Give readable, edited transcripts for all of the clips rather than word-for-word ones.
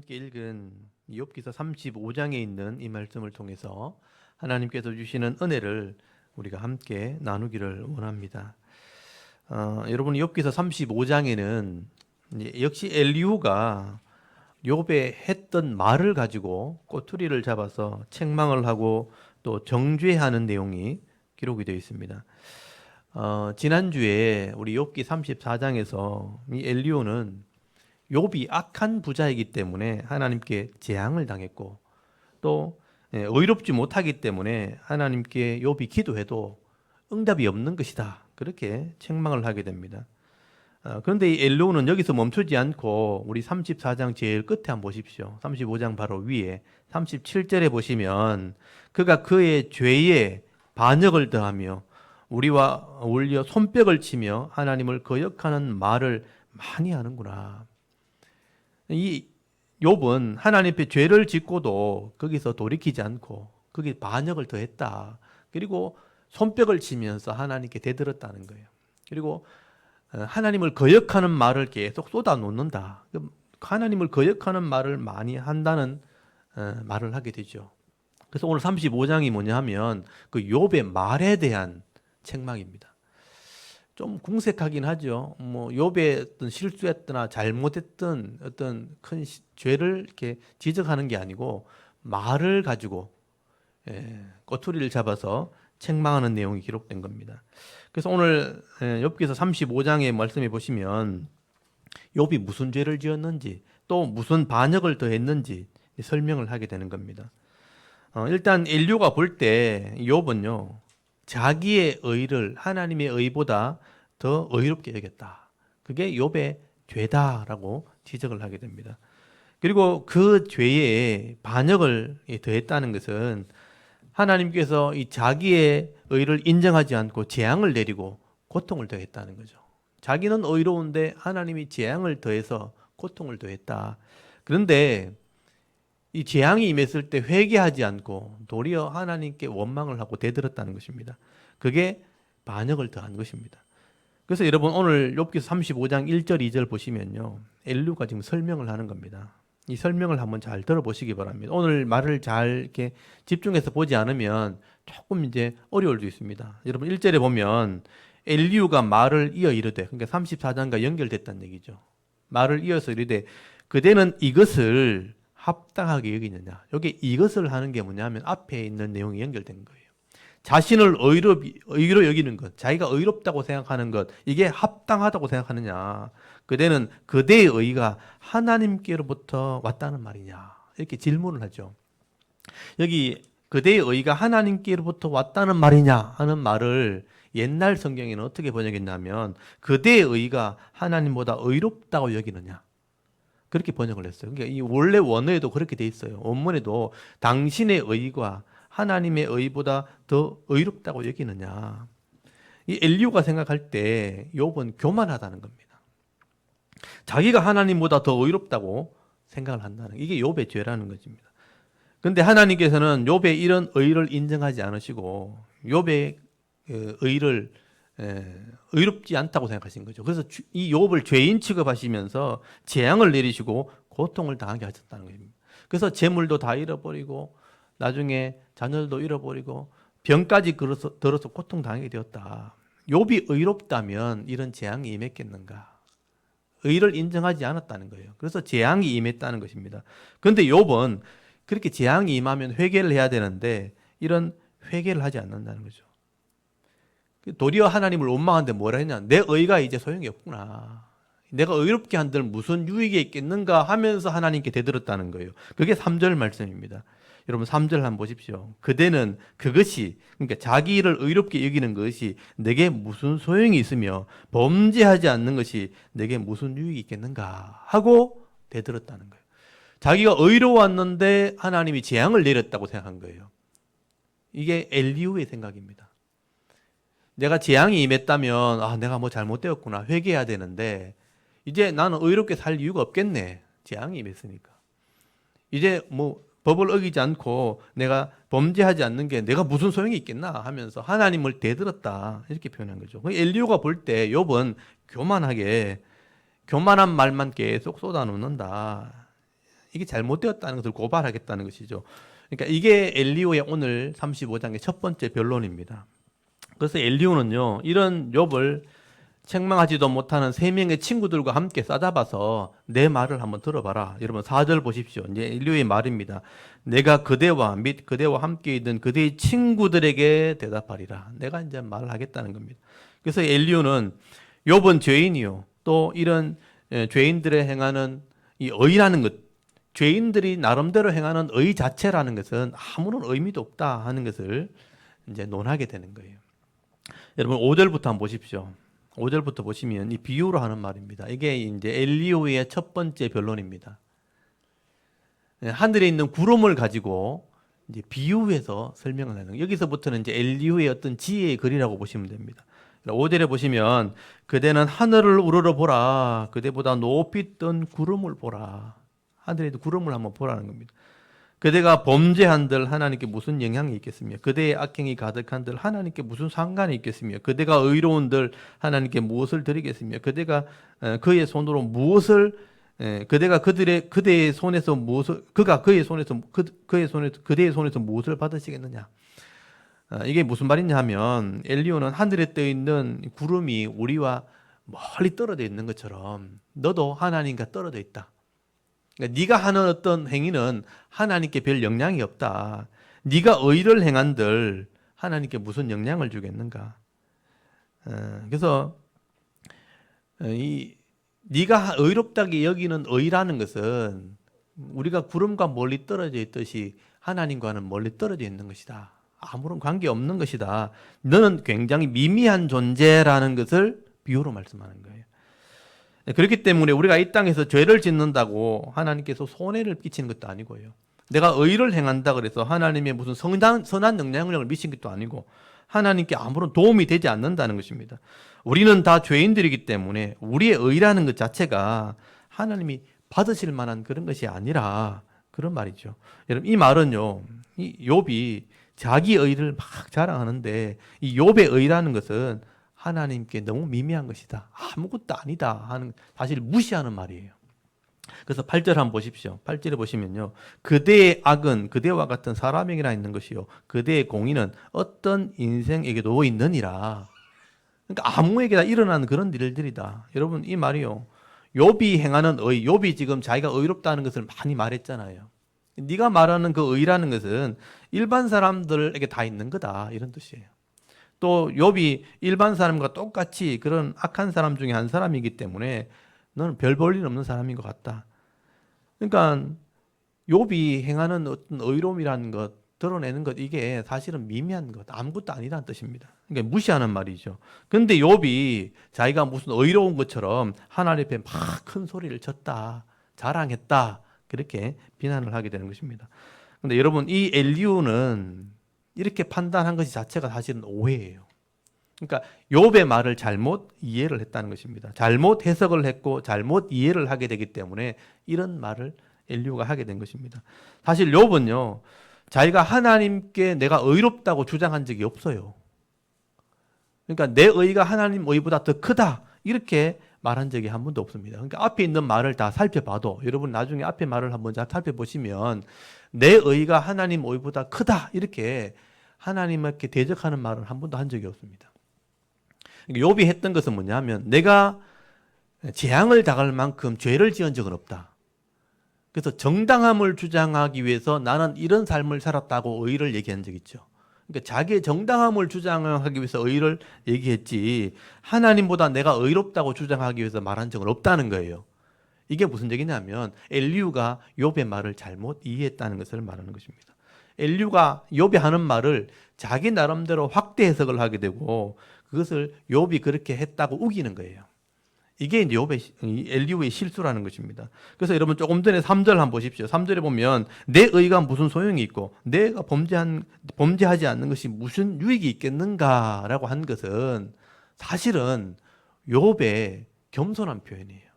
함께 읽은 욥기서 35장에 있는 이 말씀을 통해서 하나님께서 주시는 은혜를 우리가 함께 나누기를 원합니다. 여러분 욥기서 35장에는 역시 엘리후가 욥에 했던 말을 가지고 꼬투리를 잡아서 책망을 하고 또 정죄하는 내용이 기록이 되어 있습니다. 지난주에 우리 욥기 34장에서 이 엘리후는 욥이 악한 부자이기 때문에 하나님께 재앙을 당했고 또 의롭지 못하기 때문에 하나님께 욥이 기도해도 응답이 없는 것이다. 그렇게 책망을 하게 됩니다. 그런데 이 엘리후는 여기서 멈추지 않고 우리 34장 제일 끝에 한번 보십시오. 35장 바로 위에 37절에 보시면 그가 그의 죄에 반역을 더하며 우리와 어울려 손뼉을 치며 하나님을 거역하는 말을 많이 하는구나. 이 욥은 하나님 앞에 죄를 짓고도 거기서 돌이키지 않고 거기에 반역을 더했다. 그리고 손뼉을 치면서 하나님께 대들었다는 거예요. 그리고 하나님을 거역하는 말을 계속 쏟아놓는다. 하나님을 거역하는 말을 많이 한다는 말을 하게 되죠. 그래서 오늘 35장이 뭐냐 하면 그 욥의 말에 대한 책망입니다. 좀 궁색하긴 하죠. 뭐 욥의 어떤 실수했거나 잘못했던 어떤 큰 죄를 이렇게 지적하는 게 아니고 말을 가지고 꼬투리를 잡아서 책망하는 내용이 기록된 겁니다. 그래서 오늘 욥기서 35장의 말씀에 보시면 욥이 무슨 죄를 지었는지 또 무슨 반역을 더했는지 설명을 하게 되는 겁니다. 일단 엘리후가 볼 때 욥은요. 자기의 의를 하나님의 의보다 더 의롭게 여겼다. 그게 욥의 죄다라고 지적을 하게 됩니다. 그리고 그 죄에 반역을 더했다는 것은 하나님께서 이 자기의 의를 인정하지 않고 재앙을 내리고 고통을 더했다는 거죠. 자기는 의로운데 하나님이 재앙을 더해서 고통을 더했다. 그런데 이 재앙이 임했을 때 회개하지 않고 도리어 하나님께 원망을 하고 대들었다는 것입니다. 그게 반역을 더한 것입니다. 그래서 여러분 오늘 욥기서 35장 1절 2절 보시면요. 엘리후가 지금 설명을 하는 겁니다. 이 설명을 한번 잘 들어보시기 바랍니다. 오늘 말을 잘 이렇게 집중해서 보지 않으면 조금 이제 어려울 수 있습니다. 여러분 1절에 보면 엘리후가 말을 이어 이르되, 그러니까 34장과 연결됐다는 얘기죠. 말을 이어서 이르되 그대는 이것을 합당하게 여기느냐. 여기 이것을 하는 게 뭐냐 하면 앞에 있는 내용이 연결된 거예요. 자신을 의로 여기는 것, 자기가 의롭다고 생각하는 것, 이게 합당하다고 생각하느냐. 그대는 그대의 의가 하나님께로부터 왔다는 말이냐. 이렇게 질문을 하죠. 여기 그대의 의가 하나님께로부터 왔다는 말이냐 하는 말을 옛날 성경에는 어떻게 번역했냐면 그대의 의가 하나님보다 의롭다고 여기느냐. 그렇게 번역을 했어요. 그러니까 이 원래 원어에도 그렇게 돼 있어요. 원문에도 당신의 의가 하나님의 의보다 더 의롭다고 여기느냐. 이 엘리후가 생각할 때 욥은 교만하다는 겁니다. 자기가 하나님보다 더 의롭다고 생각을 한다는 이게 욥의 죄라는 것입니다. 그런데 하나님께서는 욥의 이런 의를 인정하지 않으시고 욥의 의를 의롭지 않다고 생각하신 거죠. 그래서 이 욥을 죄인 취급하시면서 재앙을 내리시고 고통을 당하게 하셨다는 겁니다. 그래서 재물도 다 잃어버리고 나중에 자녀들도 잃어버리고 병까지 들어서 고통당하게 되었다. 욥이 의롭다면 이런 재앙이 임했겠는가? 의를 인정하지 않았다는 거예요. 그래서 재앙이 임했다는 것입니다. 그런데 욥은 그렇게 재앙이 임하면 회개를 해야 되는데 이런 회개를 하지 않는다는 거죠. 도리어 하나님을 원망하는데 뭐라 했냐? 내 의가 이제 소용이 없구나. 내가 의롭게 한들 무슨 유익이 있겠는가 하면서 하나님께 대들었다는 거예요. 그게 3절 말씀입니다. 여러분 3절 한번 보십시오. 그대는 그것이, 그러니까 자기 일을 의롭게 여기는 것이 내게 무슨 소용이 있으며 범죄하지 않는 것이 내게 무슨 유익이 있겠는가 하고 대들었다는 거예요. 자기가 의로웠는데 하나님이 재앙을 내렸다고 생각한 거예요. 이게 엘리후의 생각입니다. 내가 재앙이 임했다면 내가 뭐 잘못되었구나 회개해야 되는데 이제 나는 의롭게 살 이유가 없겠네. 재앙이 임했으니까. 이제 뭐 법을 어기지 않고 내가 범죄하지 않는 게 내가 무슨 소용이 있겠나 하면서 하나님을 대들었다. 이렇게 표현한 거죠. 엘리후가 볼 때 욥은 교만한 말만 계속 쏟아놓는다. 이게 잘못되었다는 것을 고발하겠다는 것이죠. 그러니까 이게 엘리오의 오늘 35장의 첫 번째 변론입니다. 그래서 엘리오는요, 이런 욥을 책망하지도 못하는 세 명의 친구들과 함께 싸잡아서 내 말을 한번 들어봐라. 여러분 4절 보십시오. 이제 엘리오의 말입니다. 내가 그대와 및 그대와 함께 있는 그대의 친구들에게 대답하리라. 내가 이제 말을 하겠다는 겁니다. 그래서 엘리오는 욥은 죄인이요. 또 이런 죄인들의 행하는 이 의라는 것, 죄인들이 나름대로 행하는 의 자체라는 것은 아무런 의미도 없다 하는 것을 이제 논하게 되는 거예요. 여러분 5절부터 한번 보십시오. 5절부터 보시면 이 비유로 하는 말입니다. 이게 이제 엘리오의 첫 번째 변론입니다. 하늘에 있는 구름을 가지고 이제 비유해서 설명을 하는 거예요. 여기서부터는 이제 엘리오의 어떤 지혜의 글이라고 보시면 됩니다. 5절에 보시면 그대는 하늘을 우러러 보라. 그대보다 높이 뜬 구름을 보라. 하늘에 있는 구름을 한번 보라는 겁니다. 그대가 범죄한들 하나님께 무슨 영향이 있겠으며 그대의 악행이 가득한들 하나님께 무슨 상관이 있겠으며 그대가 의로운들 하나님께 무엇을 드리겠으며 그대가 그의 손으로 무엇을 그대가 그대의 손에서 무엇을 그가 그의 손에서 그대의 손에서 무엇을 받으시겠느냐. 이게 무슨 말이냐 하면 엘리오는 하늘에 떠 있는 구름이 우리와 멀리 떨어져 있는 것처럼 너도 하나님과 떨어져 있다. 그러니까 네가 하는 어떤 행위는 하나님께 별 영향이 없다. 네가 의를 행한들 하나님께 무슨 영향을 주겠는가? 그래서 네가 의롭다게 여기는 의라는 것은 우리가 구름과 멀리 떨어져 있듯이 하나님과는 멀리 떨어져 있는 것이다. 아무런 관계 없는 것이다. 너는 굉장히 미미한 존재라는 것을 비유로 말씀하는 거예요. 그렇기 때문에 우리가 이 땅에서 죄를 짓는다고 하나님께서 손해를 끼치는 것도 아니고요. 내가 의를 행한다 그래서 하나님의 무슨 선한 영향력을 미친 것도 아니고 하나님께 아무런 도움이 되지 않는다는 것입니다. 우리는 다 죄인들이기 때문에 우리의 의라는 것 자체가 하나님이 받으실 만한 그런 것이 아니라 그런 말이죠. 여러분 이 말은요. 이 욥이 자기 의를 막 자랑하는데 이 욥의 의라는 것은 하나님께 너무 미미한 것이다. 아무것도 아니다 하는 사실 무시하는 말이에요. 그래서 8절 한번 보십시오. 8절에 보시면요. 그대의 악은 그대와 같은 사람에게나 있는 것이요. 그대의 공의는 어떤 인생에게도 있느니라. 그러니까 아무에게나 일어나는 그런 일들이다. 여러분 이 말이요. 욥이 행하는 의, 욥이 지금 자기가 의롭다는 것을 많이 말했잖아요. 네가 말하는 그 의라는 것은 일반 사람들에게 다 있는 거다. 이런 뜻이에요. 또 욥이 일반 사람과 똑같이 그런 악한 사람 중에 한 사람이기 때문에 너는 별 볼 일 없는 사람인 것 같다. 그러니까 욥이 행하는 어떤 의로움이라는 것, 드러내는 것 이게 사실은 미미한 것, 아무것도 아니라는 뜻입니다. 그러니까 무시하는 말이죠. 근데 욥이 자기가 무슨 의로운 것처럼 하나님 앞에 막 큰 소리를 쳤다, 자랑했다 그렇게 비난을 하게 되는 것입니다. 근데 여러분 이 엘리후는 이렇게 판단한 것이 자체가 사실은 오해예요. 그러니까 욥의 말을 잘못 이해를 했다는 것입니다. 잘못 해석을 했고 잘못 이해를 하게 되기 때문에 이런 말을 엘리후가 하게 된 것입니다. 사실 욥은요. 자기가 하나님께 내가 의롭다고 주장한 적이 없어요. 그러니까 내 의가 하나님 의보다 더 크다 이렇게 말한 적이 한 번도 없습니다. 그러니까 앞에 있는 말을 다 살펴봐도 여러분 나중에 앞에 말을 한번 잘 살펴보시면 내 의가 하나님 의보다 크다 이렇게 하나님께 대적하는 말을 한 번도 한 적이 없습니다. 욥이 했던 것은 뭐냐면 내가 재앙을 당할 만큼 죄를 지은 적은 없다. 그래서 정당함을 주장하기 위해서 나는 이런 삶을 살았다고 의를 얘기한 적이 있죠. 그러니까 자기의 정당함을 주장하기 위해서 의를 얘기했지 하나님보다 내가 의롭다고 주장하기 위해서 말한 적은 없다는 거예요. 이게 무슨 얘기냐면 엘리후가 욥의 말을 잘못 이해했다는 것을 말하는 것입니다. 엘리후가 욥이 하는 말을 자기 나름대로 확대 해석을 하게 되고 그것을 욥이 그렇게 했다고 우기는 거예요. 이게 이제 엘리후의 실수라는 것입니다. 그래서 여러분 조금 전에 3절 한번 보십시오. 3절에 보면 내 의가 무슨 소용이 있고 내가 범죄하지 않는 것이 무슨 유익이 있겠는가라고 한 것은 사실은 욥의 겸손한 표현이에요.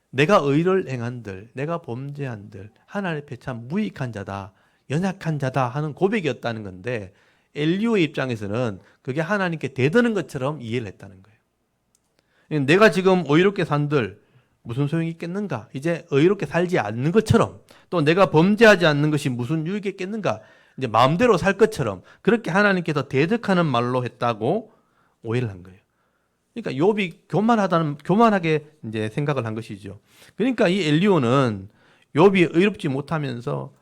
내가 의를 행한들, 내가 범죄한들, 하나님 앞에 참 무익한 자다, 연약한 자다 하는 고백이었다는 건데 엘리후의 입장에서는 그게 하나님께 대드는 것처럼 이해를 했다는 거예요. 내가 지금 의롭게 산들, 무슨 소용이 있겠는가? 이제 의롭게 살지 않는 것처럼, 또 내가 범죄하지 않는 것이 무슨 유익이 있겠는가? 이제 마음대로 살 것처럼 그렇게 하나님께서 대적하는 말로 했다고 오해를 한 거예요. 그러니까 욥이 교만하게 이제 생각을 한 것이죠. 그러니까 이 엘리오는 욥이 의롭지 못하면서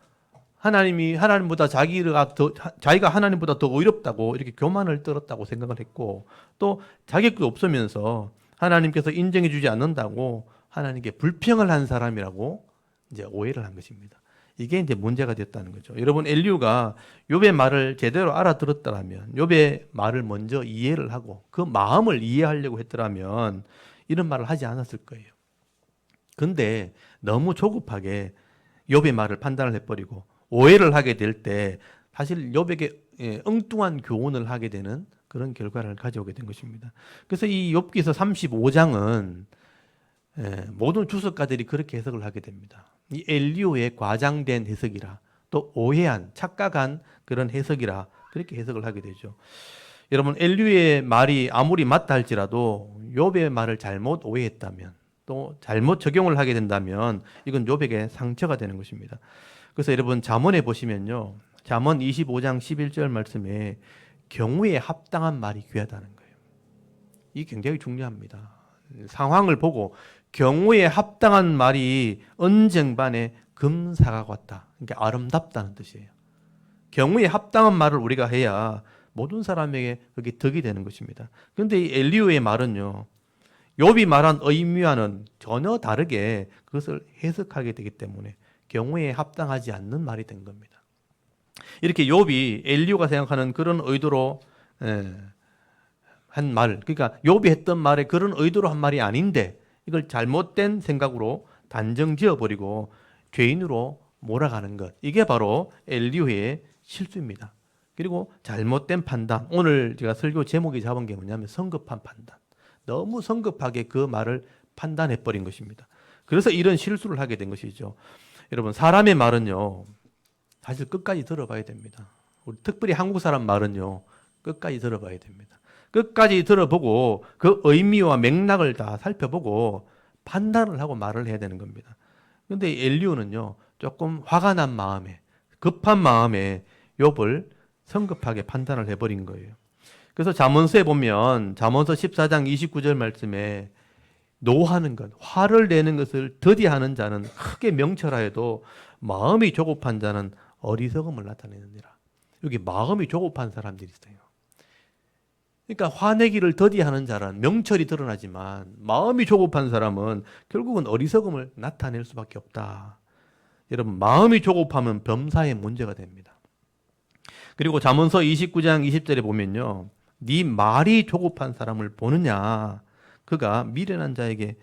자기가 하나님보다 더 의롭다고 이렇게 교만을 떨었다고 생각을 했고, 또 자격이 없으면서 하나님께서 인정해주지 않는다고 하나님께 불평을 한 사람이라고 이제 오해를 한 것입니다. 이게 이제 문제가 됐다는 거죠. 여러분, 엘리후가 욥의 말을 제대로 알아들었더라면, 욥의 말을 먼저 이해를 하고 그 마음을 이해하려고 했더라면 이런 말을 하지 않았을 거예요. 근데 너무 조급하게 욥의 말을 판단을 해버리고 오해를 하게 될 때 사실 욥에게 엉뚱한 교훈을 하게 되는 그런 결과를 가져오게 된 것입니다. 그래서 이 욥기서 35장은 모든 주석가들이 그렇게 해석을 하게 됩니다. 이 엘리오의 과장된 해석이라, 또 오해한, 착각한 그런 해석이라 그렇게 해석을 하게 되죠. 여러분, 엘리오의 말이 아무리 맞다 할지라도 욥의 말을 잘못 오해했다면, 또 잘못 적용을 하게 된다면 이건 욥에게 상처가 되는 것입니다. 그래서 여러분, 잠언에 보시면요, 잠언 25장 11절 말씀에 경우에 합당한 말이 귀하다는 거예요. 이게 굉장히 중요합니다. 상황을 보고 경우에 합당한 말이 언쟁반에 금사가 같다. 그러니까 아름답다는 뜻이에요. 경우에 합당한 말을 우리가 해야 모든 사람에게 그게 덕이 되는 것입니다. 그런데 이 엘리후의 말은요, 욥이 말한 의미와는 전혀 다르게 그것을 해석하게 되기 때문에 경우에 합당하지 않는 말이 된 겁니다. 이렇게 욥이 엘리후가 생각하는 그런 의도로 한 말, 그러니까 욥이 했던 말에 그런 의도로 한 말이 아닌데 이걸 잘못된 생각으로 단정 지어버리고 죄인으로 몰아가는 것, 이게 바로 엘리후의 실수입니다. 그리고 잘못된 판단, 오늘 제가 설교 제목이 잡은 게 뭐냐면 성급한 판단. 너무 성급하게 그 말을 판단해버린 것입니다. 그래서 이런 실수를 하게 된 것이죠. 여러분, 사람의 말은요, 사실 끝까지 들어봐야 됩니다. 우리 특별히 한국 사람 말은요, 끝까지 들어봐야 됩니다. 끝까지 들어보고 그 의미와 맥락을 다 살펴보고 판단을 하고 말을 해야 되는 겁니다. 그런데 엘리후는요, 조금 화가 난 마음에, 급한 마음에 욥을 성급하게 판단을 해버린 거예요. 그래서 잠언서에 보면 잠언서 14장 29절 말씀에 노하는 것, 화를 내는 것을 더디하는 자는 크게 명철하여도 마음이 조급한 자는 어리석음을 나타내느니라. 여기 마음이 조급한 사람들이 있어요. 그러니까 화내기를 더디하는 자란 명철이 드러나지만 마음이 조급한 사람은 결국은 어리석음을 나타낼 수밖에 없다. 여러분, 마음이 조급하면 범사에 문제가 됩니다. 그리고 잠언서 29장 20절에 보면요, 네 말이 조급한 사람을 보느냐, 그가 미련한 자에게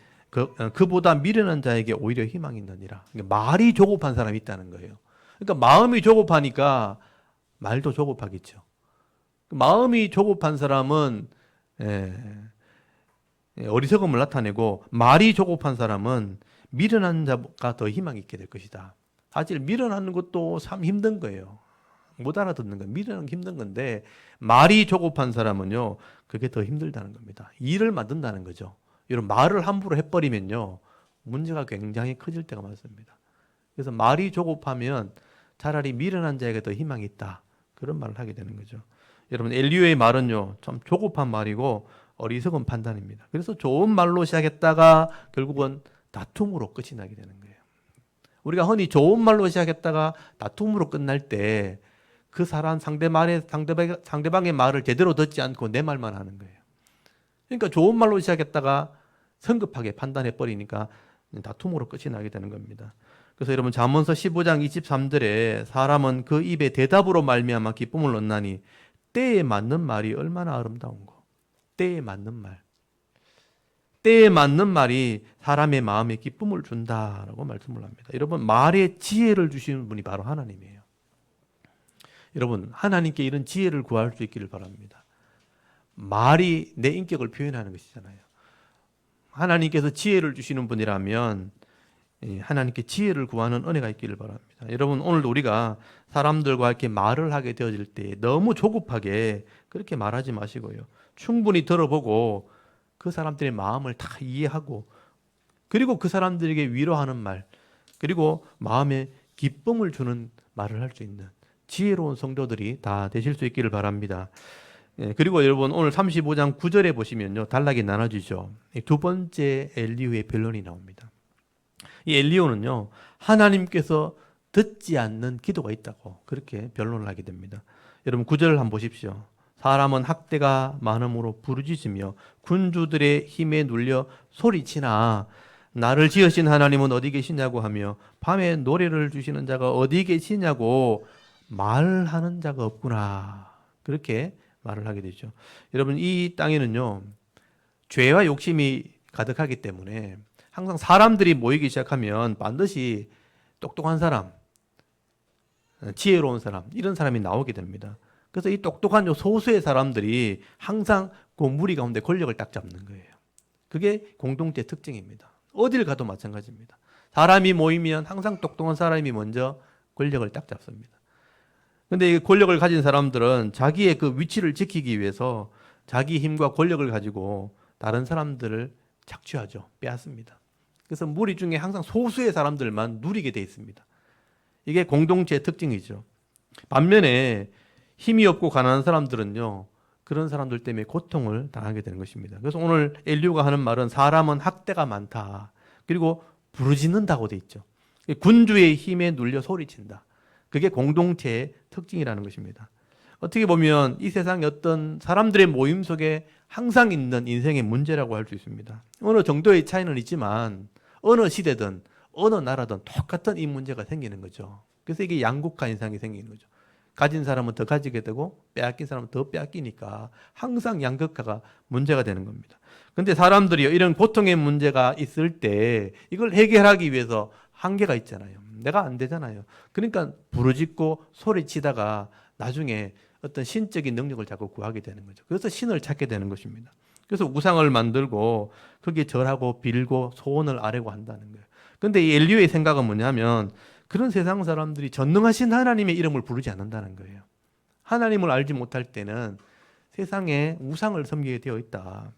그보다 미련한 자에게 오히려 희망이 있느니라. 그러니까 말이 조급한 사람이 있다는 거예요. 그러니까 마음이 조급하니까 말도 조급하겠죠. 마음이 조급한 사람은 어리석음을 나타내고, 말이 조급한 사람은 미련한 자가 더 희망이 있게 될 것이다. 사실 미련하는 것도 참 힘든 거예요. 못 알아듣는 거예요. 미련하는 게 힘든 건데 말이 조급한 사람은요, 그게 더 힘들다는 겁니다. 일을 만든다는 거죠. 이런 말을 함부로 해버리면요, 문제가 굉장히 커질 때가 많습니다. 그래서 말이 조급하면 차라리 미련한 자에게 더 희망이 있다, 그런 말을 하게 되는 거죠. 여러분, 엘리후의 말은요, 참 조급한 말이고 어리석은 판단입니다. 그래서 좋은 말로 시작했다가 결국은 다툼으로 끝이 나게 되는 거예요. 우리가 흔히 좋은 말로 시작했다가 다툼으로 끝날 때 그 사람 상대방의 말을 제대로 듣지 않고 내 말만 하는 거예요. 그러니까 좋은 말로 시작했다가 성급하게 판단해 버리니까 다툼으로 끝이 나게 되는 겁니다. 그래서 여러분, 잠언서 15장 23절에 사람은 그 입에 대답으로 말미암아 기쁨을 얻나니 때에 맞는 말이 얼마나 아름다운고. 때에 맞는 말. 때에 맞는 말이 사람의 마음에 기쁨을 준다라고 말씀을 합니다. 여러분, 말에 지혜를 주시는 분이 바로 하나님이에요. 여러분, 하나님께 이런 지혜를 구할 수 있기를 바랍니다. 말이 내 인격을 표현하는 것이잖아요. 하나님께서 지혜를 주시는 분이라면 하나님께 지혜를 구하는 은혜가 있기를 바랍니다. 여러분, 오늘도 우리가 사람들과 이렇게 말을 하게 되어질 때 너무 조급하게 그렇게 말하지 마시고요, 충분히 들어보고 그 사람들의 마음을 다 이해하고 그리고 그 사람들에게 위로하는 말, 그리고 마음에 기쁨을 주는 말을 할 수 있는 지혜로운 성도들이 다 되실 수 있기를 바랍니다. 그리고 여러분 오늘 35장 9절에 보시면요, 단락이 나눠지죠. 두 번째 엘리후의 변론이 나옵니다. 이 엘리후는요, 하나님께서 듣지 않는 기도가 있다고 그렇게 변론을 하게 됩니다. 여러분 9절을 한번 보십시오. 사람은 학대가 많음으로 부르짖으며 군주들의 힘에 눌려 소리치나 나를 지으신 하나님은 어디 계시냐고 하며 밤에 노래를 주시는 자가 어디 계시냐고 말하는 자가 없구나. 그렇게 말을 하게 되죠. 여러분 이 땅에는요, 죄와 욕심이 가득하기 때문에 항상 사람들이 모이기 시작하면 반드시 똑똑한 사람, 지혜로운 사람, 이런 사람이 나오게 됩니다. 그래서 이 똑똑한 요 소수의 사람들이 항상 그 무리 가운데 권력을 딱 잡는 거예요. 그게 공동체 특징입니다. 어딜 가도 마찬가지입니다. 사람이 모이면 항상 똑똑한 사람이 먼저 권력을 딱 잡습니다. 근데 이 권력을 가진 사람들은 자기의 그 위치를 지키기 위해서 자기 힘과 권력을 가지고 다른 사람들을 착취하죠. 빼앗습니다. 그래서 무리 중에 항상 소수의 사람들만 누리게 돼 있습니다. 이게 공동체의 특징이죠. 반면에 힘이 없고 가난한 사람들은요, 그런 사람들 때문에 고통을 당하게 되는 것입니다. 그래서 오늘 엘리후가 하는 말은 사람은 학대가 많다. 그리고 부르짖는다고 돼 있죠. 군주의 힘에 눌려 소리친다. 그게 공동체의 특징이라는 것입니다. 어떻게 보면 이 세상의 어떤 사람들의 모임 속에 항상 있는 인생의 문제라고 할 수 있습니다. 어느 정도의 차이는 있지만 어느 시대든 어느 나라든 똑같은 이 문제가 생기는 거죠. 그래서 이게 양극화 현상이 생기는 거죠. 가진 사람은 더 가지게 되고 빼앗긴 사람은 더 빼앗기니까 항상 양극화가 문제가 되는 겁니다. 근데 사람들이 이런 고통의 문제가 있을 때 이걸 해결하기 위해서 한계가 있잖아요. 내가 안 되잖아요. 그러니까 부르짖고 소리치다가 나중에 어떤 신적인 능력을 자꾸 구하게 되는 거죠. 그래서 신을 찾게 되는 것입니다. 그래서 우상을 만들고 거기에 절하고 빌고 소원을 아뢰고 한다는 거예요. 근데 이 엘리후의 생각은 뭐냐면 그런 세상 사람들이 전능하신 하나님의 이름을 부르지 않는다는 거예요. 하나님을 알지 못할 때는 세상에 우상을 섬기게 되어 있다.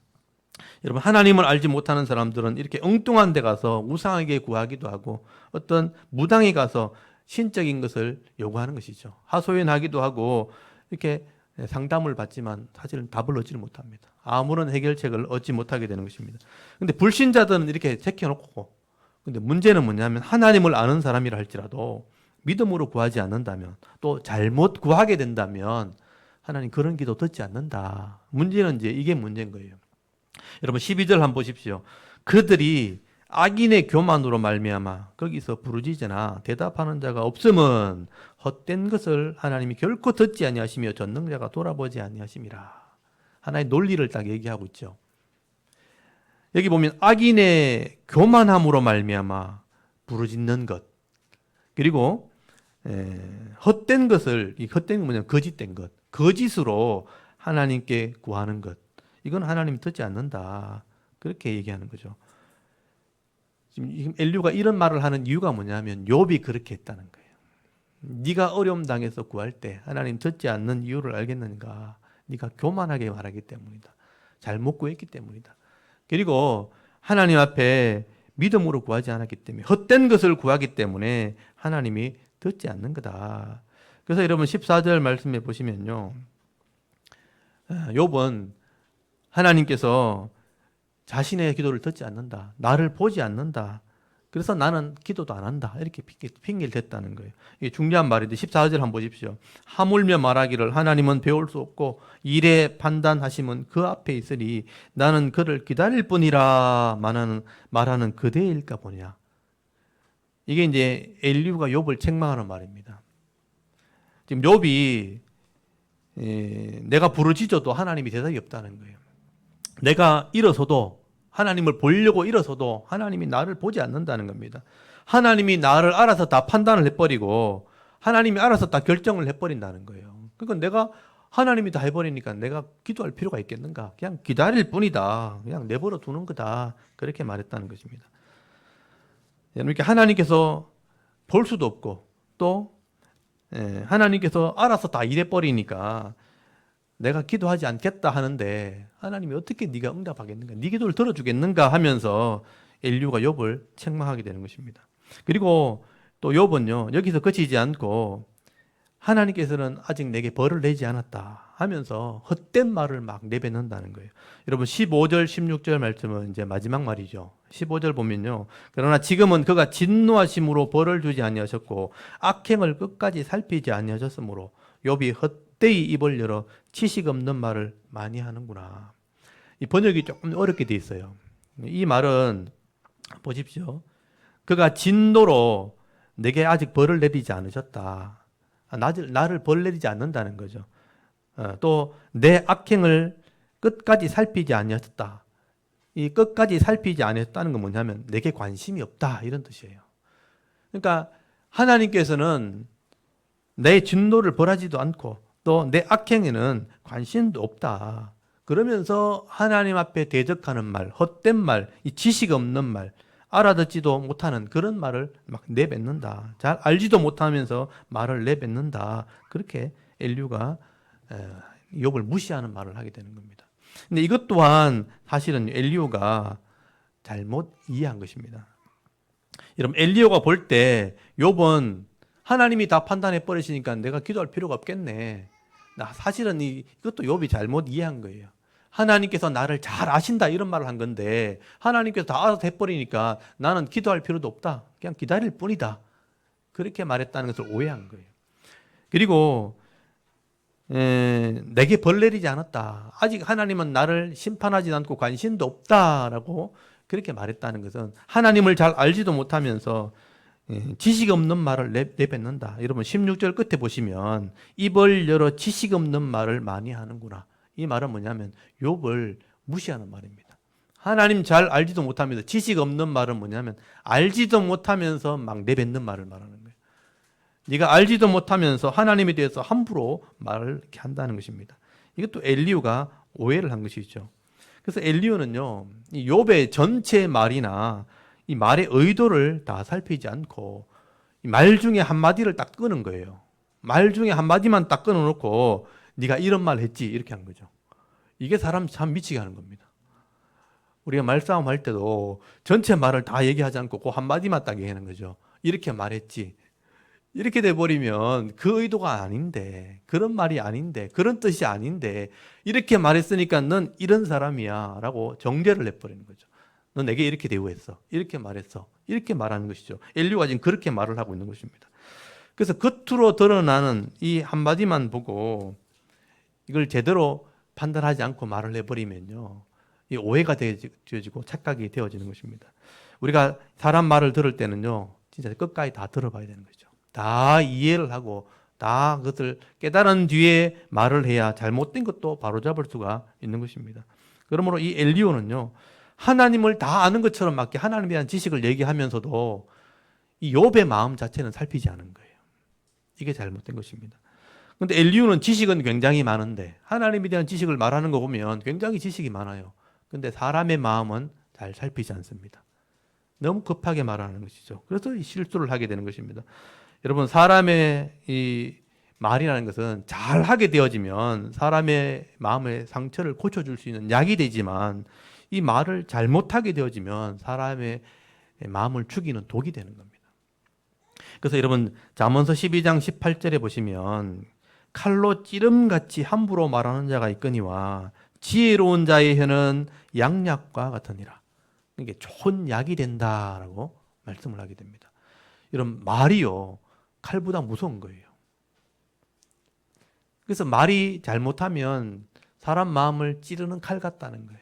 여러분 하나님을 알지 못하는 사람들은 이렇게 엉뚱한 데 가서 우상에게 구하기도 하고 어떤 무당에 가서 신적인 것을 요구하는 것이죠. 하소연하기도 하고 이렇게 상담을 받지만 사실은 답을 얻지 못합니다. 아무런 해결책을 얻지 못하게 되는 것입니다. 근데 불신자들은 이렇게 제껴놓고, 근데 문제는 뭐냐면 하나님을 아는 사람이라 할지라도 믿음으로 구하지 않는다면, 또 잘못 구하게 된다면 하나님 그런 기도 듣지 않는다. 문제는 이제 이게 문제인 거예요. 여러분 12절 한번 보십시오. 그들이 악인의 교만으로 말미암아 거기서 부르짖으나 대답하는 자가 없음은 헛된 것을 하나님이 결코 듣지 아니하시며 전능자가 돌아보지 아니하심이라. 하나의 논리를 딱 얘기하고 있죠. 여기 보면 악인의 교만함으로 말미암아 부르짖는 것, 그리고 헛된 것을, 이 헛된 건 뭐냐면 거짓된 것, 거짓으로 하나님께 구하는 것, 이건 하나님 듣지 않는다. 그렇게 얘기하는 거죠. 지금 엘리후가 이런 말을 하는 이유가 뭐냐면 욥이 그렇게 했다는 거예요. 네가 어려움 당해서 구할 때 하나님 듣지 않는 이유를 알겠는가? 네가 교만하게 말하기 때문이다. 잘못 구했기 때문이다. 그리고 하나님 앞에 믿음으로 구하지 않았기 때문에, 헛된 것을 구하기 때문에 하나님이 듣지 않는 거다. 그래서 여러분 14절 말씀해 보시면요, 욥은 하나님께서 자신의 기도를 듣지 않는다, 나를 보지 않는다, 그래서 나는 기도도 안 한다, 이렇게 핑계를 댔다는 거예요. 이게 중요한 말인데 14절 한번 보십시오. 하물며 말하기를 하나님은 배울 수 없고 일에 판단하심은 그 앞에 있으니 나는 그를 기다릴 뿐이라 말하는 그대일까 보냐. 이게 이제 엘리후가 욥을 책망하는 말입니다. 지금 욥이 내가 부르짖어도 하나님이 대답이 없다는 거예요. 내가 일어서도, 하나님을 보려고 일어서도 하나님이 나를 보지 않는다는 겁니다. 하나님이 나를 알아서 다 판단을 해버리고 하나님이 알아서 다 결정을 해버린다는 거예요. 그러니까 내가, 하나님이 다 해버리니까 내가 기도할 필요가 있겠는가? 그냥 기다릴 뿐이다. 그냥 내버려 두는 거다. 그렇게 말했다는 것입니다. 이렇게 하나님께서 볼 수도 없고 또 하나님께서 알아서 다 일해버리니까 내가 기도하지 않겠다 하는데 하나님이 어떻게 네가 응답하겠는가, 네 기도를 들어주겠는가 하면서 엘리후가 욥을 책망하게 되는 것입니다. 그리고 또 욥은요, 여기서 그치지 않고 하나님께서는 아직 내게 벌을 내지 않았다 하면서 헛된 말을 막 내뱉는다는 거예요. 여러분 15절 16절 말씀은 이제 마지막 말이죠. 15절 보면요, 그러나 지금은 그가 진노하심으로 벌을 주지 아니하셨고 악행을 끝까지 살피지 아니하셨으므로 욥이 헛되이 입을 열어 지식 없는 말을 많이 하는구나. 이 번역이 조금 어렵게 돼 있어요. 이 말은 보십시오. 그가 진노로 내게 아직 벌을 내리지 않으셨다. 나를 벌 내리지 않는다는 거죠. 또 내 악행을 끝까지 살피지 아니하셨다. 이 끝까지 살피지 아니했다는 건 뭐냐면 내게 관심이 없다 이런 뜻이에요. 그러니까 하나님께서는 내 진노를 벌하지도 않고 또 내 악행에는 관심도 없다. 그러면서 하나님 앞에 대적하는 말, 헛된 말, 이 지식 없는 말, 알아듣지도 못하는 그런 말을 막 내뱉는다. 잘 알지도 못하면서 말을 내뱉는다. 그렇게 엘리후가 욥을 무시하는 말을 하게 되는 겁니다. 근데 이것 또한 사실은 엘리후가 잘못 이해한 것입니다. 여러분 엘리후가 볼 때 욥은 하나님이 다 판단해 버리시니까 내가 기도할 필요가 없겠네. 사실은 이것도 욥이 잘못 이해한 거예요. 하나님께서 나를 잘 아신다 이런 말을 한 건데 하나님께서 다 알아서 해버리니까 나는 기도할 필요도 없다. 그냥 기다릴 뿐이다. 그렇게 말했다는 것을 오해한 거예요. 그리고 내게 벌 내리지 않았다. 아직 하나님은 나를 심판하지 않고 관심도 없다라고 그렇게 말했다는 것은 하나님을 잘 알지도 못하면서 지식 없는 말을 내뱉는다. 여러분 16절 끝에 보시면 입을 열어 지식 없는 말을 많이 하는구나. 이 말은 뭐냐면 욥을 무시하는 말입니다. 하나님 잘 알지도 못하면서 지식 없는 말은 뭐냐면 알지도 못하면서 막 내뱉는 말을 말하는 거예요. 네가 알지도 못하면서 하나님에 대해서 함부로 말을 이렇게 한다는 것입니다. 이것도 엘리후가 오해를 한 것이죠. 그래서 엘리후는요, 이 욥의 전체 말이나 이 말의 의도를 다 살피지 않고 이 말 중에 한마디를 딱 끄는 거예요. 말 중에 한마디만 딱 끊어놓고 네가 이런 말 했지 이렇게 한 거죠. 이게 사람 참 미치게 하는 겁니다. 우리가 말싸움 할 때도 전체 말을 다 얘기하지 않고 그 한마디만 딱 얘기하는 거죠. 이렇게 말했지. 이렇게 돼버리면 그 의도가 아닌데, 그런 말이 아닌데, 그런 뜻이 아닌데 이렇게 말했으니까 넌 이런 사람이야 라고 정죄를 내버리는 거죠. 너 내게 이렇게 대우했어, 이렇게 말했어, 이렇게 말하는 것이죠. 엘리후가 지금 그렇게 말을 하고 있는 것입니다. 그래서 겉으로 드러나는 이 한마디만 보고 이걸 제대로 판단하지 않고 말을 해버리면요, 이 오해가 되어지고 착각이 되어지는 것입니다. 우리가 사람 말을 들을 때는요, 진짜 끝까지 다 들어봐야 되는 거죠. 다 이해를 하고 다 그것을 깨달은 뒤에 말을 해야 잘못된 것도 바로잡을 수가 있는 것입니다. 그러므로 이 엘리후는요, 하나님을 다 아는 것처럼 막 하나님에 대한 지식을 얘기하면서도 이 욥의 마음 자체는 살피지 않은 거예요. 이게 잘못된 것입니다. 그런데 엘리후는 지식은 굉장히 많은데 하나님에 대한 지식을 말하는 거 보면 굉장히 지식이 많아요. 그런데 사람의 마음은 잘 살피지 않습니다. 너무 급하게 말하는 것이죠. 그래서 이 실수를 하게 되는 것입니다. 여러분, 사람의 이 말이라는 것은 잘 하게 되어지면 사람의 마음의 상처를 고쳐줄 수 있는 약이 되지만 이 말을 잘못하게 되어지면 사람의 마음을 죽이는 독이 되는 겁니다. 그래서 여러분, 잠언서 12장 18절에 보시면 칼로 찌름같이 함부로 말하는 자가 있거니와 지혜로운 자의 혀는 양약과 같으니라. 이게 좋은 약이 된다라고 말씀을 하게 됩니다. 여러분, 말이요, 칼보다 무서운 거예요. 그래서 말이 잘못하면 사람 마음을 찌르는 칼 같다는 거예요.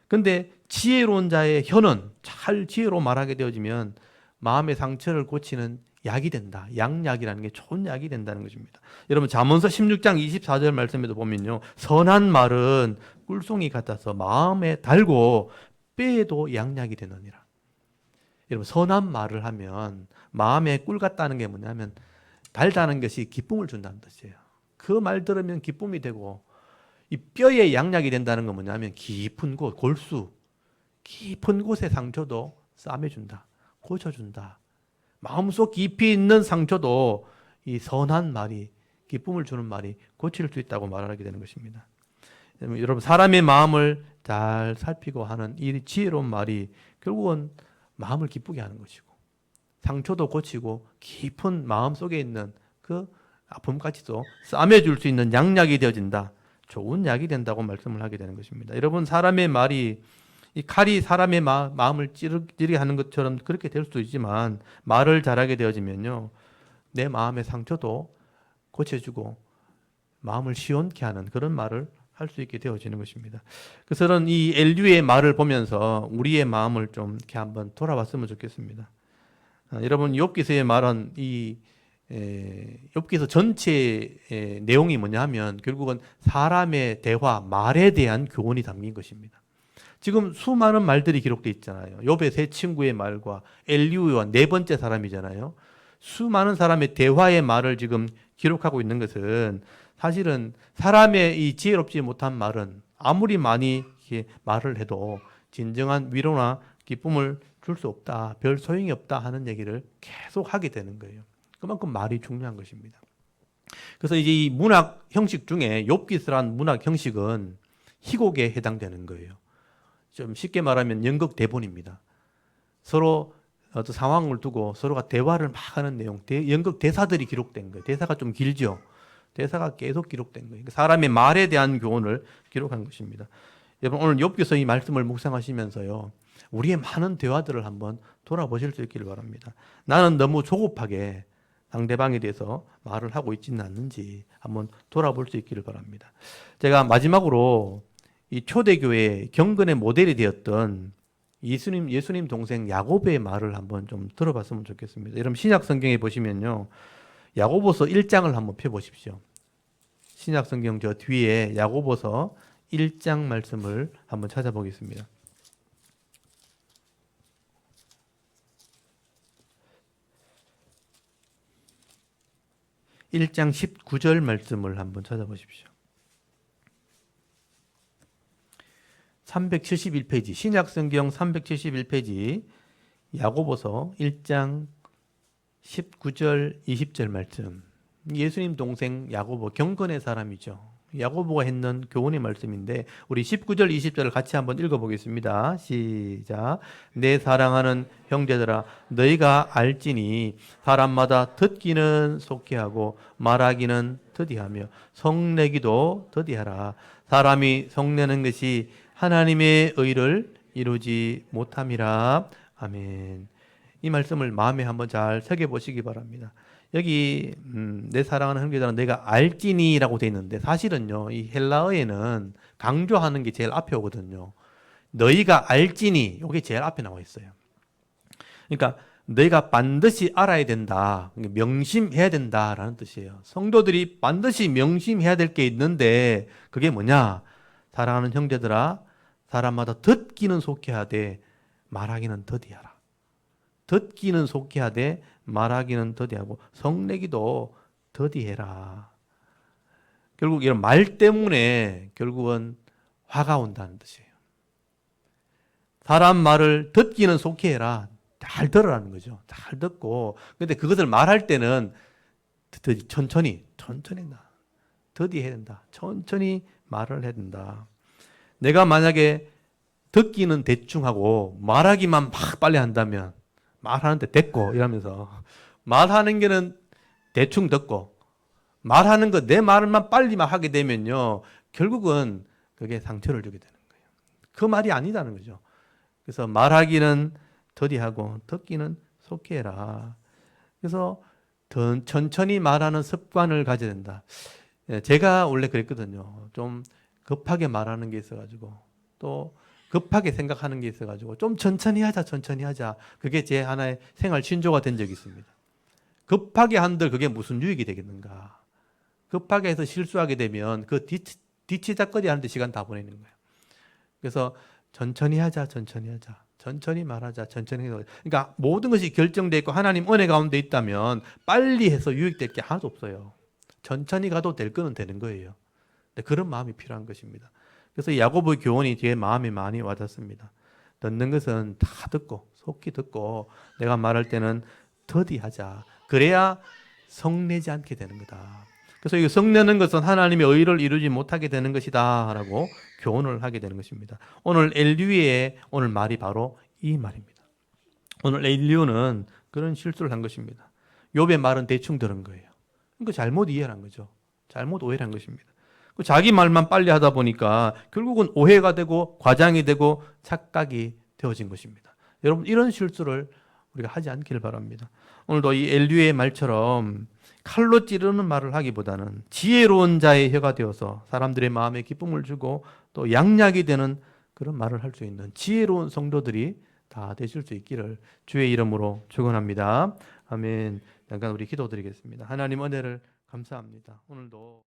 근데 지혜로운 자의 혀는 잘 지혜로 말하게 되어지면 마음의 상처를 고치는 약이 된다. 양약이라는 게 좋은 약이 된다는 것입니다. 여러분, 잠언서 16장 24절 말씀에도 보면요, 선한 말은 꿀송이 같아서 마음에 달고 뼈에도 양약이 되느니라. 여러분, 선한 말을 하면 마음에 꿀 같다는 게 뭐냐면 달다는 것이 기쁨을 준다는 뜻이에요. 그 말 들으면 기쁨이 되고, 이 뼈에 양약이 된다는 건 뭐냐면 깊은 곳, 골수, 깊은 곳의 상처도 싸매준다, 고쳐준다. 마음속 깊이 있는 상처도 이 선한 말이, 기쁨을 주는 말이 고칠 수 있다고 말하게 되는 것입니다. 여러분, 사람의 마음을 잘 살피고 하는 이 지혜로운 말이 결국은 마음을 기쁘게 하는 것이고 상처도 고치고 깊은 마음속에 있는 그 아픔까지도 싸매줄 수 있는 양약이 되어진다. 좋은 약이 된다고 말씀을 하게 되는 것입니다. 여러분, 사람의 말이 이 칼이 사람의 마음을 찌르게 하는 것처럼 그렇게 될 수도 있지만 말을 잘하게 되어지면요, 내 마음의 상처도 고쳐주고 마음을 시원케 하는 그런 말을 할 수 있게 되어지는 것입니다. 그래서 저는 이 엘류의 말을 보면서 우리의 마음을 좀 이렇게 한번 돌아봤으면 좋겠습니다. 여러분, 욥기서의 말은 이 욥기서 전체의 내용이 뭐냐면 결국은 사람의 대화, 말에 대한 교훈이 담긴 것입니다. 지금 수많은 말들이 기록되어 있잖아요. 욥의 세 친구의 말과 엘리우와 네 번째 사람이잖아요. 수많은 사람의 대화의 말을 지금 기록하고 있는 것은 사실은 사람의 이 지혜롭지 못한 말은 아무리 많이 이렇게 말을 해도 진정한 위로나 기쁨을 줄 수 없다, 별 소용이 없다 하는 얘기를 계속 하게 되는 거예요. 그만큼 말이 중요한 것입니다. 그래서 이제 이 문학 형식 중에 욥기서란 문학 형식은 희곡에 해당되는 거예요. 좀 쉽게 말하면 연극 대본입니다. 서로 어떤 상황을 두고 서로가 대화를 막 하는 내용, 연극 대사들이 기록된 거예요. 대사가 좀 길죠. 대사가 계속 기록된 거예요. 사람의 말에 대한 교훈을 기록한 것입니다. 여러분, 오늘 욥기서 이 말씀을 묵상하시면서요, 우리의 많은 대화들을 한번 돌아보실 수 있기를 바랍니다. 나는 너무 조급하게 상대방에 대해서 말을 하고 있지는 않는지 한번 돌아볼 수 있기를 바랍니다. 제가 마지막으로 이 초대교회 경건의 모델이 되었던 예수님 동생 야고보의 말을 한번 좀 들어봤으면 좋겠습니다. 여러분, 신약 성경에 보시면요, 야고보서 1장을 한번 펴보십시오. 신약 성경 저 뒤에 야고보서 1장 말씀을 한번 찾아보겠습니다. 1장 19절 말씀을 한번 찾아보십시오. 371페이지, 신약성경 371페이지, 야고보서 1장 19절, 20절 말씀. 예수님 동생 야고보, 경건의 사람이죠. 야고보가 했는 교훈의 말씀인데 우리 19절, 20절을 같이 한번 읽어보겠습니다. 시작. 내 사랑하는 형제들아, 너희가 알지니 사람마다 듣기는 속히 하고 말하기는 더디하며 성내기도 더디하라. 사람이 성내는 것이 하나님의 의를 이루지 못함이라. 아멘. 이 말씀을 마음에 한번 잘 새겨보시기 바랍니다. 여기 내 사랑하는 형제들아 내가 알지니라고 되어 있는데 사실은요, 이 헬라어에는 강조하는 게 제일 앞에 오거든요. 너희가 알지니, 이게 제일 앞에 나와 있어요. 그러니까 너희가 반드시 알아야 된다, 명심해야 된다라는 뜻이에요. 성도들이 반드시 명심해야 될 게 있는데 그게 뭐냐? 사랑하는 형제들아, 사람마다 듣기는 속히 하되 말하기는 더디하라. 듣기는 속히 하되 말하기는 더디하고 성내기도 더디해라. 결국 이런 말 때문에 결국은 화가 온다는 뜻이에요. 사람 말을 듣기는 속히 해라. 잘 들으라는 거죠. 잘 듣고, 근데 그것을 말할 때는 천천히 한다. 더디해야 된다. 천천히 말을 해야 된다. 내가 만약에 듣기는 대충 하고 말하기만 막 빨리 한다면 말하는데 됐고 이러면서 말하는 게는 대충 듣고 말하는 거 내 말만 빨리만 하게 되면요, 결국은 그게 상처를 주게 되는 거예요. 그 말이 아니다는 거죠. 그래서 말하기는 더디하고 듣기는 속히 해라. 그래서 더 천천히 말하는 습관을 가져야 된다. 제가 원래 그랬거든요. 좀 급하게 말하는 게 있어가지고 또 급하게 생각하는 게 있어가지고 좀 천천히 하자. 그게 제 하나의 생활 신조가 된 적이 있습니다. 급하게 한들 그게 무슨 유익이 되겠는가. 급하게 해서 실수하게 되면 그 뒤치다거리 하는데 시간 다 보내는 거예요. 그래서 천천히 하자. 천천히 말하자. 천천히 하자. 그러니까 모든 것이 결정되어 있고 하나님 은혜 가운데 있다면 빨리 해서 유익될 게 하나도 없어요. 천천히 가도 될 거는 되는 거예요. 그런 마음이 필요한 것입니다. 그래서 야고보의 교훈이 제 마음에 많이 와닿습니다. 듣는 것은 다 듣고 속히 듣고 내가 말할 때는 더디하자. 그래야 성내지 않게 되는 거다. 그래서 이 성내는 것은 하나님의 의를 이루지 못하게 되는 것이다라고 교훈을 하게 되는 것입니다. 오늘 엘리후의 오늘 말이 바로 이 말입니다. 오늘 엘리후는 그런 실수를 한 것입니다. 욥의 말은 대충 들은 거예요. 그러니까 잘못 이해한 거죠. 잘못 오해한 것입니다. 자기 말만 빨리 하다 보니까 결국은 오해가 되고 과장이 되고 착각이 되어진 것입니다. 여러분 이런 실수를 우리가 하지 않기를 바랍니다. 오늘도 이 엘리후의 말처럼 칼로 찌르는 말을 하기보다는 지혜로운 자의 혀가 되어서 사람들의 마음에 기쁨을 주고 또 양약이 되는 그런 말을 할 수 있는 지혜로운 성도들이 다 되실 수 있기를 주의 이름으로 축원합니다. 아멘. 잠깐 우리 기도드리겠습니다. 하나님 은혜를 감사합니다. 오늘도